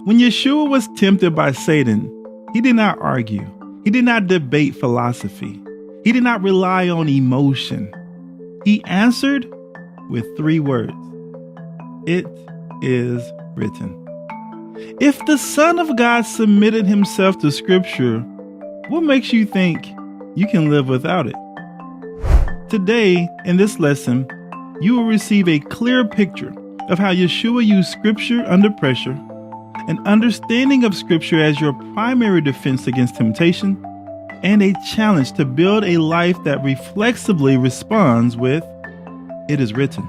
When Yeshua was tempted by Satan, he did not argue. He did not debate philosophy. He did not rely on emotion. He answered with 3 words. It is written. If the Son of God submitted himself to Scripture, what makes you think you can live without it? Today, in this lesson, you will receive a clear picture of how Yeshua used Scripture under pressure, an understanding of Scripture as your primary defense against temptation, and a challenge to build a life that reflexively responds with, "It is written."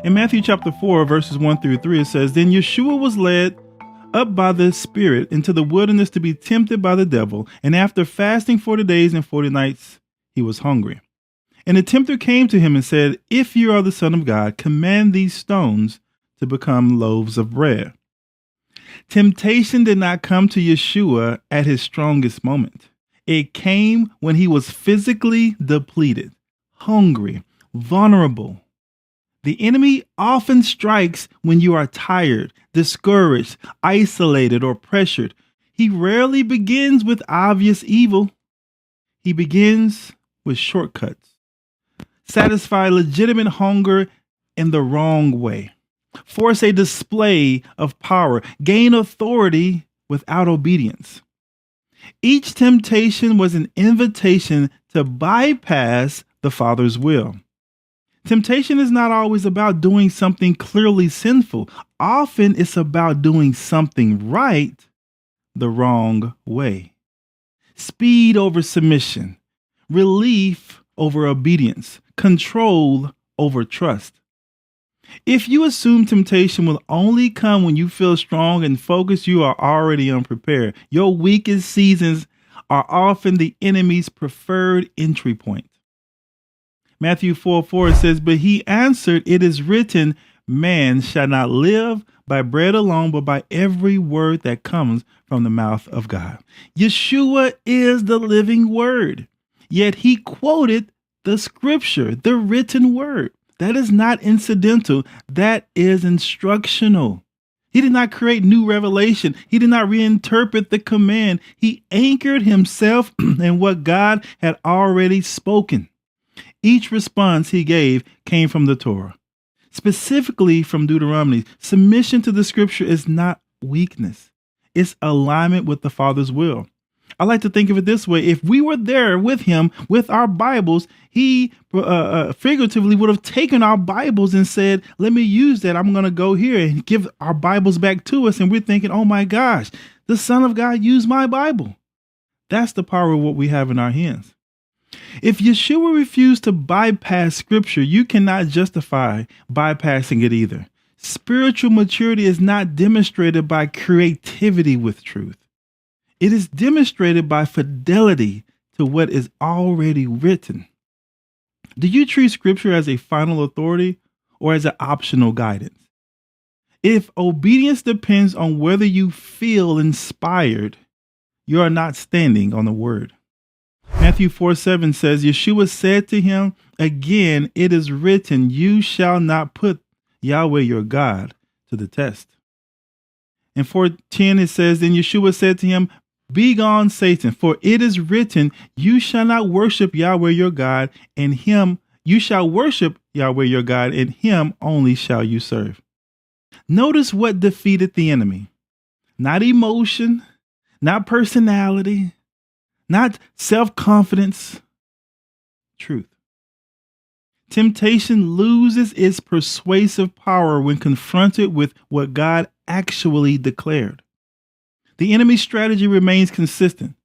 In Matthew chapter 4, verses 1 through 3, it says, Then Yeshua was led up by the Spirit into the wilderness to be tempted by the devil, and after fasting 40 days and 40 nights, he was hungry. And the tempter came to him and said, If you are the Son of God, command these stones to become loaves of bread. Temptation did not come to Yeshua at his strongest moment. It came when he was physically depleted, hungry, vulnerable. The enemy often strikes when you are tired, discouraged, isolated, or pressured. He rarely begins with obvious evil. He begins with shortcuts. Satisfy legitimate hunger in the wrong way. Force a display of power. Gain authority without obedience. Each temptation was an invitation to bypass the Father's will. Temptation is not always about doing something clearly sinful. Often it's about doing something right the wrong way. Speed over submission, relief over obedience, control over trust. If you assume temptation will only come when you feel strong and focused, you are already unprepared. Your weakest seasons are often the enemy's preferred entry point. Matthew 4:4 says, But he answered, It is written, Man shall not live by bread alone, but by every word that comes from the mouth of God. Yeshua is the living word, yet he quoted the Scripture, the written word. That is not incidental. That is instructional. He did not create new revelation. He did not reinterpret the command. He anchored himself in what God had already spoken. Each response he gave came from the Torah, specifically from Deuteronomy. Submission to the Scripture is not weakness. It's alignment with the Father's will. I like to think of it this way. If we were there with him, with our Bibles, he figuratively would have taken our Bibles and said, let me use that. I'm going to go here and give our Bibles back to us. And we're thinking, oh my gosh, the Son of God used my Bible. That's the power of what we have in our hands. If Yeshua refused to bypass Scripture, you cannot justify bypassing it either. Spiritual maturity is not demonstrated by creativity with truth. It is demonstrated by fidelity to what is already written. Do you treat Scripture as a final authority or as an optional guidance? If obedience depends on whether you feel inspired, you are not standing on the word. Matthew 4:7 says, Yeshua said to him, Again, it is written, You shall not put Yahweh your God to the test. In 4:10 it says, Then Yeshua said to him, Begone, Satan, for it is written, You shall not worship Yahweh your God, and him you shall worship Yahweh your God, and him only shall you serve. Notice what defeated the enemy. Not emotion, not personality, not self-confidence, truth. Temptation loses its persuasive power when confronted with what God actually declared. The enemy's strategy remains consistent.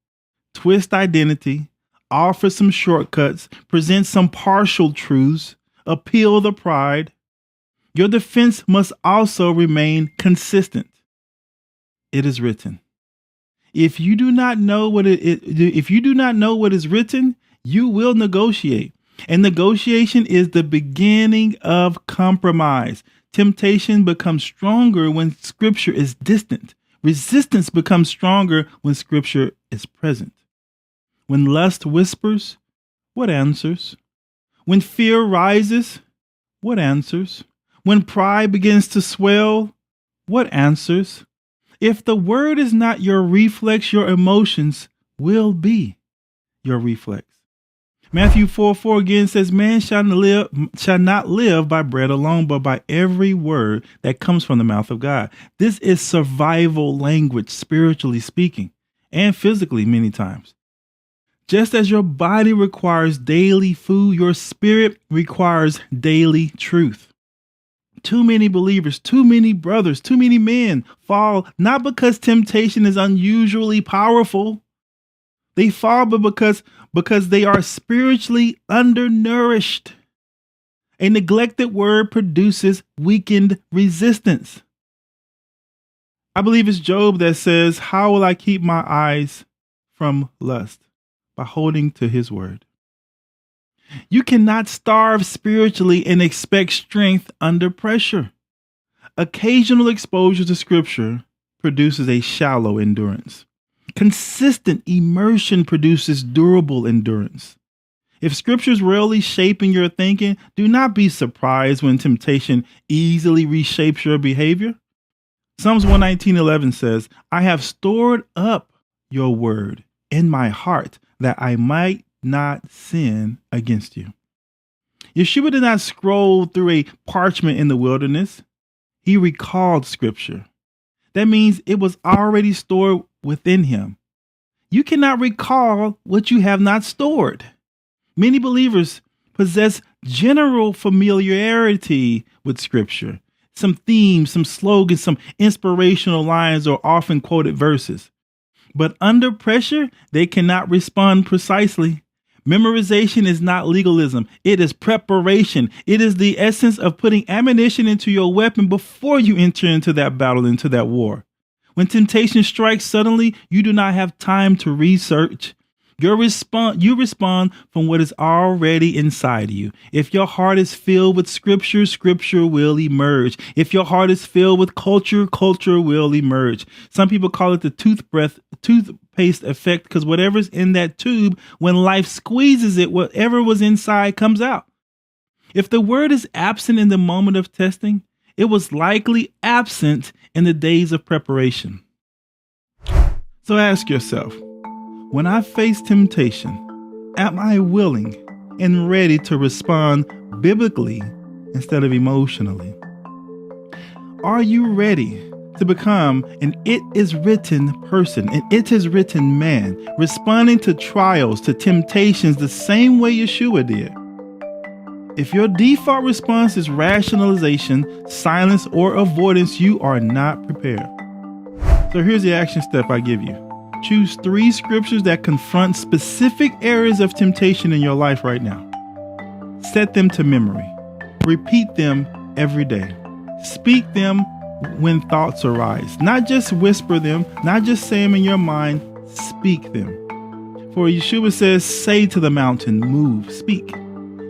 Twist identity, offer some shortcuts, present some partial truths, appeal the pride. Your defense must also remain consistent. It is written. If you do not know what is written, you will negotiate. And negotiation is the beginning of compromise. Temptation becomes stronger when Scripture is distant. Resistance becomes stronger when Scripture is present. When lust whispers, what answers? When fear rises, what answers? When pride begins to swell, what answers? If the word is not your reflex, your emotions will be your reflex. Matthew 4:4 again says, man shall not live by bread alone, but by every word that comes from the mouth of God. This is survival language, spiritually speaking, and physically many times. Just as your body requires daily food, your spirit requires daily truth. Too many believers, too many brothers, too many men fall not because temptation is unusually powerful. They fall but because they are spiritually undernourished. A neglected word produces weakened resistance. I believe it's Job that says, how will I keep my eyes from lust? By holding to his word. You cannot starve spiritually and expect strength under pressure. Occasional exposure to scripture produces a shallow endurance. Consistent immersion produces durable endurance. If scripture is rarely shaping your thinking, do not be surprised when temptation easily reshapes your behavior. Psalms 119:11 says, I have stored up your word in my heart that I might not sin against you. Yeshua did not scroll through a parchment in the wilderness. He recalled scripture. That means it was already stored within him. You cannot recall what you have not stored. Many believers possess general familiarity with scripture. Some themes, some slogans, some inspirational lines or often quoted verses. But under pressure, they cannot respond precisely. Memorization is not legalism. It is preparation. It is the essence of putting ammunition into your weapon before you enter into that battle, into that war. When temptation strikes suddenly, you do not have time to research. You respond from what is already inside of you. If your heart is filled with scripture, scripture will emerge. If your heart is filled with culture, culture will emerge. Some people call it the toothpaste effect, because whatever's in that tube, when life squeezes it, whatever was inside comes out. If the word is absent in the moment of testing, it was likely absent in the days of preparation. So ask yourself, when I face temptation, am I willing and ready to respond biblically instead of emotionally? Are you ready to become an it is written person, an it is written man, responding to trials, to temptations the same way Yeshua did? If your default response is rationalization, silence, or avoidance, you are not prepared. So here's the action step I give you. Choose 3 scriptures that confront specific areas of temptation in your life right now. Set them to memory. Repeat them every day. Speak them when thoughts arise. Not just whisper them, not just say them in your mind, speak them. For Yeshua says, say to the mountain, move, speak.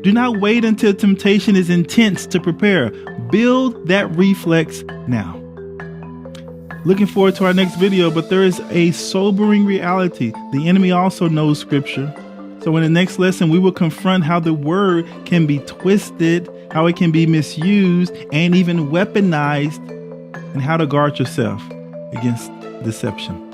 Do not wait until temptation is intense to prepare. Build that reflex now. Looking forward to our next video, but there is a sobering reality. The enemy also knows scripture. So in the next lesson, we will confront how the word can be twisted, how it can be misused, and even weaponized, and how to guard yourself against deception.